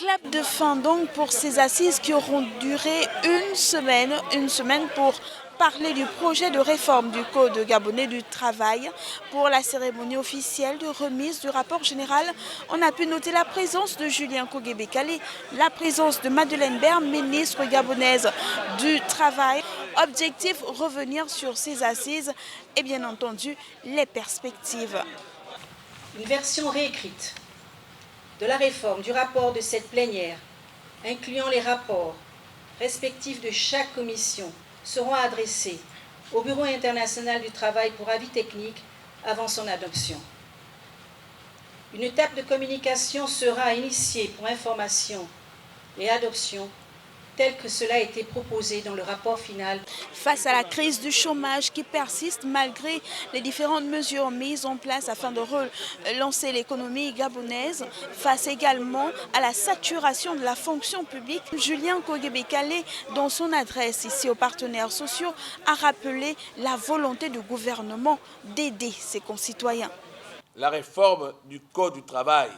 Clap de fin donc pour ces assises qui auront duré une semaine pour parler du projet de réforme du Code gabonais du travail. Pour la cérémonie officielle de remise du rapport général, on a pu noter la présence de Julien Kogué-Bekale, la présence de Madeleine Bert, ministre gabonaise du Travail. Objectif, revenir sur ces assises et bien entendu les perspectives. Une version réécrite de la réforme du rapport de cette plénière, incluant les rapports respectifs de chaque commission, seront adressés au Bureau international du travail pour avis technique avant son adoption. Une étape de communication sera initiée pour information et adoption tel que cela a été proposé dans le rapport final. Face à la crise du chômage qui persiste malgré les différentes mesures mises en place afin de relancer l'économie gabonaise, face également à la saturation de la fonction publique, Julien Kogué-Bekale, dans son adresse ici aux partenaires sociaux, a rappelé la volonté du gouvernement d'aider ses concitoyens. La réforme du Code du travail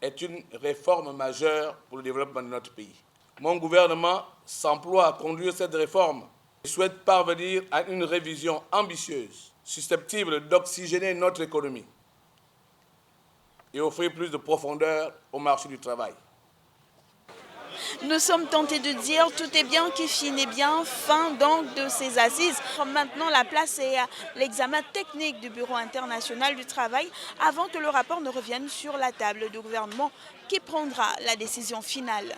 est une réforme majeure pour le développement de notre pays. Mon gouvernement s'emploie à conduire cette réforme et souhaite parvenir à une révision ambitieuse, susceptible d'oxygéner notre économie et offrir plus de profondeur au marché du travail. Nous sommes tentés de dire tout est bien qui finit bien, fin donc de ces assises. Maintenant, la place est à l'examen technique du Bureau international du travail avant que le rapport ne revienne sur la table du gouvernement qui prendra la décision finale.